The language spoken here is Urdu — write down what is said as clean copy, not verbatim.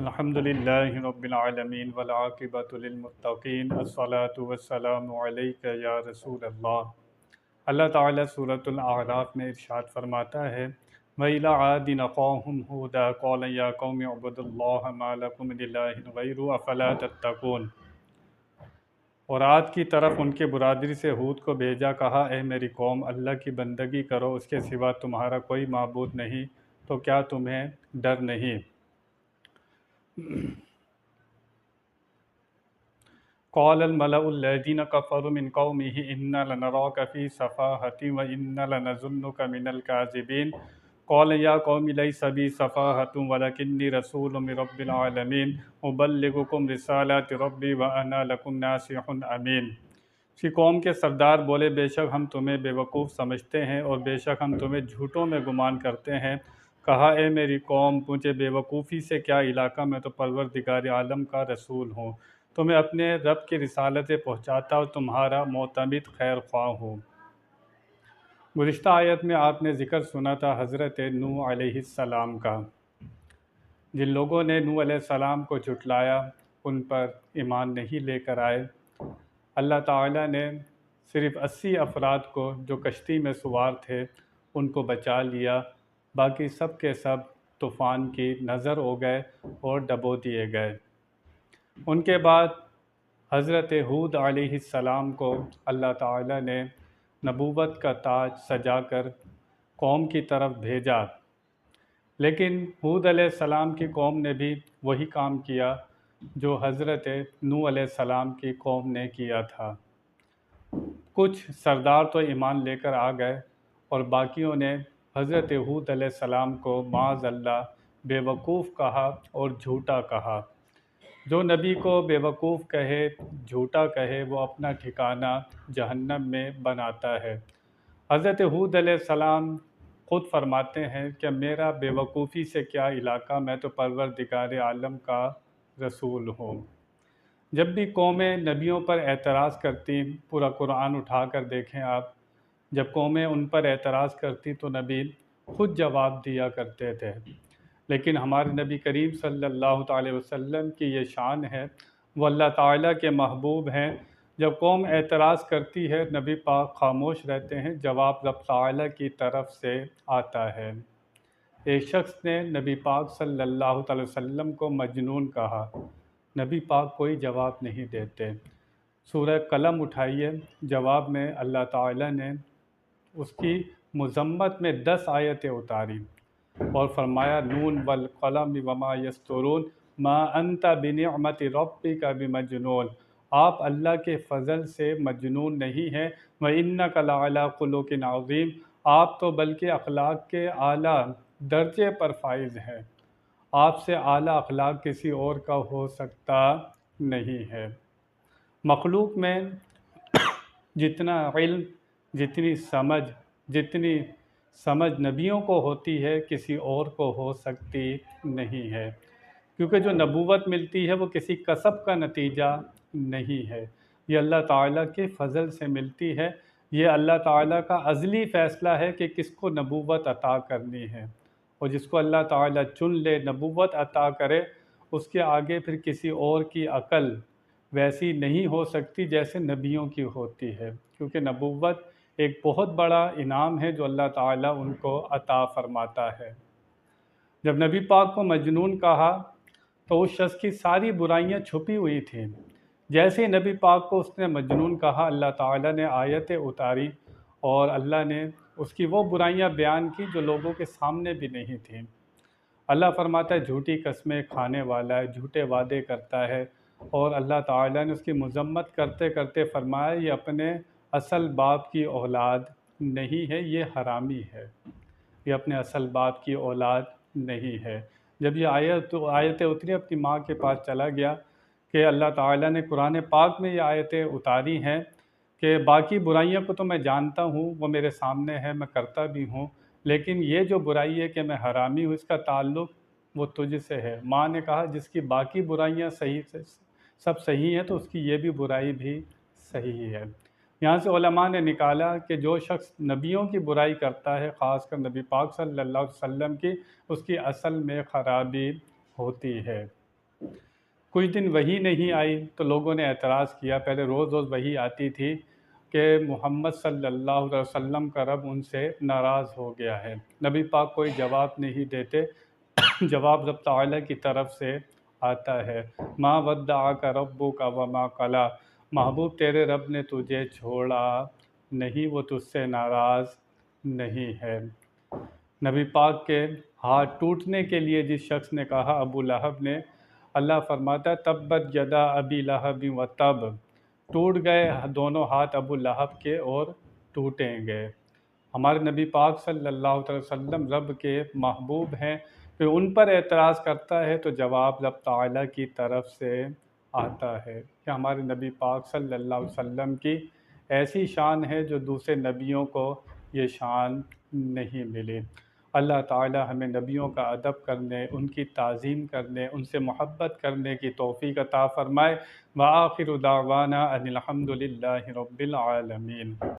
الحمد للہ رب العالمین والعاقبۃ للمتقین الصلاۃ والسلام علیک یا رسول اللہ۔ اللہ تعالیٰ سورۃ الاعراف میں ارشاد فرماتا ہے وَإِلَىٰ عَادٍ أَخَاهُمْ هُودًا قَالَ يَا قَوْمِ اعْبُدُوا اللَّهَ مَا لَكُم مِّنْ إِلَٰهٍ غَيْرُهُ أَفَلَا تَتَّقُونَ۔ اور عاد کی طرف ان کے برادری سے ہود کو بھیجا، کہا اے میری قوم، اللہ کی بندگی کرو، اس کے سوا تمہارا کوئی معبود نہیں، تو کیا تمہیں ڈر نہیں؟ قال الملأ الذين كفروا من قومه إنا لنراك في سفاهة وإنا لنظنك من الكاذبين قال يا قوم ليس بي سفاهة ولكني رسول من رب العالمين أبلغكم رسالات ربي وأنا لكم ناصح أمين۔ اس کی قوم کے سردار بولے، بے شک ہم تمہیں بے وقوف سمجھتے ہیں اور بے شک ہم تمہیں جھوٹوں میں گمان کرتے ہیں۔ کہا اے میری قوم، مجھے بے وقوفی سے کیا علاقہ، میں تو پروردگار عالم کا رسول ہوں، تمہیں اپنے رب کی رسالتیں پہنچاتا اور تمہارا معتمد خیر خواہ ہوں۔ گزشتہ آیت میں آپ نے ذکر سنا تھا حضرت نوح علیہ السلام کا۔ جن لوگوں نے نوح علیہ السلام کو جھٹلایا، ان پر ایمان نہیں لے کر آئے، اللہ تعالیٰ نے صرف 80 افراد کو جو کشتی میں سوار تھے ان کو بچا لیا، باقی سب کے سب طوفان کی نظر ہو گئے اور ڈبو دیے گئے۔ ان کے بعد حضرت ہود علیہ السلام کو اللہ تعالیٰ نے نبوت کا تاج سجا کر قوم کی طرف بھیجا، لیکن ہود علیہ السلام کی قوم نے بھی وہی کام کیا جو حضرت نوح علیہ السلام کی قوم نے کیا تھا۔ کچھ سردار تو ایمان لے کر آ گئے اور باقیوں نے حضرت ہود علیہ السلام کو معاذ اللہ بے وقوف کہا اور جھوٹا کہا۔ جو نبی کو بے وقوف کہے، جھوٹا کہے، وہ اپنا ٹھکانہ جہنم میں بناتا ہے۔ حضرت ہود علیہ السلام خود فرماتے ہیں کہ میرا بے وقوفی سے کیا علاقہ، میں تو پروردگار عالم کا رسول ہوں۔ جب بھی قومیں نبیوں پر اعتراض کرتی، پورا قرآن اٹھا کر دیکھیں آپ، جب قومیں ان پر اعتراض کرتی تو نبی خود جواب دیا کرتے تھے، لیکن ہمارے نبی کریم صلی اللہ تعالی وسلم کی یہ شان ہے، وہ اللہ تعالیٰ کے محبوب ہیں۔ جب قوم اعتراض کرتی ہے، نبی پاک خاموش رہتے ہیں، جواب رب تعالیٰ کی طرف سے آتا ہے۔ ایک شخص نے نبی پاک صلی اللہ تعالی وسلم کو مجنون کہا، نبی پاک کوئی جواب نہیں دیتے۔ سورہ قلم اٹھائیے، جواب میں اللہ تعالیٰ نے اس کی مذمت میں 10 آیتیں اتاری اور فرمایا نون والقلم وما یسطرون ما انت بنعمت ربک بمجنون، آپ اللہ کے فضل سے مجنون نہیں ہیں، وانک لعلی خلق عظیم، آپ تو بلکہ اخلاق کے اعلیٰ درجے پر فائز ہیں، آپ سے اعلیٰ اخلاق کسی اور کا ہو سکتا نہیں ہے۔ مخلوق میں جتنا علم، جتنی سمجھ نبیوں کو ہوتی ہے، کسی اور کو ہو سکتی نہیں ہے، کیونکہ جو نبوت ملتی ہے وہ کسی کسب کا نتیجہ نہیں ہے، یہ اللہ تعالیٰ کے فضل سے ملتی ہے۔ یہ اللہ تعالیٰ کا ازلی فیصلہ ہے کہ کس کو نبوت عطا کرنی ہے، اور جس کو اللہ تعالیٰ چن لے نبوت عطا کرے، اس کے آگے پھر کسی اور کی عقل ویسی نہیں ہو سکتی جیسے نبیوں کی ہوتی ہے، کیونکہ نبوت ایک بہت بڑا انعام ہے جو اللہ تعالیٰ ان کو عطا فرماتا ہے۔ جب نبی پاک کو مجنون کہا تو اس شخص کی ساری برائیاں چھپی ہوئی تھیں۔ جیسے ہی نبی پاک کو اس نے مجنون کہا، اللہ تعالیٰ نے آیتیں اتاری اور اللہ نے اس کی وہ برائیاں بیان کی جو لوگوں کے سامنے بھی نہیں تھیں۔ اللہ فرماتا ہے جھوٹی قسمیں کھانے والا ہے، جھوٹے وعدے کرتا ہے، اور اللہ تعالیٰ نے اس کی مذمت کرتے کرتے فرمایا یہ اپنے اصل باپ کی اولاد نہیں ہے، یہ حرامی ہے، یہ اپنے اصل باپ کی اولاد نہیں ہے۔ جب یہ آیتیں اتری، اپنی ماں کے پاس چلا گیا کہ اللہ تعالیٰ نے قرآن پاک میں یہ آیتیں اتاری ہیں کہ باقی برائیوں کو تو میں جانتا ہوں، وہ میرے سامنے ہے، میں کرتا بھی ہوں، لیکن یہ جو برائی ہے کہ میں حرامی ہوں، اس کا تعلق وہ تجھ سے ہے۔ ماں نے کہا جس کی باقی برائیاں سب صحیح ہیں تو اس کی یہ بھی برائی بھی صحیح ہے۔ یہاں سے علماء نے نکالا کہ جو شخص نبیوں کی برائی کرتا ہے، خاص کر نبی پاک صلی اللہ علیہ وسلم کی، اس کی اصل میں خرابی ہوتی ہے۔ کچھ دن وہی نہیں آئی تو لوگوں نے اعتراض کیا، پہلے روز روز وہی آتی تھی، کہ محمد صلی اللہ علیہ وسلم کا رب ان سے ناراض ہو گیا ہے۔ نبی پاک کوئی جواب نہیں دیتے، جواب رب تعالیٰ کی طرف سے آتا ہے، ما ودعک ربک وما قلی، محبوب تیرے رب نے تجھے چھوڑا نہیں، وہ تجھ سے ناراض نہیں ہے۔ نبی پاک کے ہاتھ ٹوٹنے کے لیے جس شخص نے کہا، ابو لہب نے، اللہ فرماتا ہے تبت یدا ابی لہب و تب، ٹوٹ گئے دونوں ہاتھ ابو لہب کے اور ٹوٹیں گے۔ ہمارے نبی پاک صلی اللہ علیہ وسلم رب کے محبوب ہیں، کہ ان پر اعتراض کرتا ہے تو جواب رب تعالیٰ کی طرف سے آتا ہے، کہ ہمارے نبی پاک صلی اللہ علیہ وسلم کی ایسی شان ہے جو دوسرے نبیوں کو یہ شان نہیں ملی۔ اللہ تعالی ہمیں نبیوں کا ادب کرنے، ان کی تعظیم کرنے، ان سے محبت کرنے کی توفیق عطا فرمائے۔ وآخر دعوانا ان الحمد للہ رب العالمین۔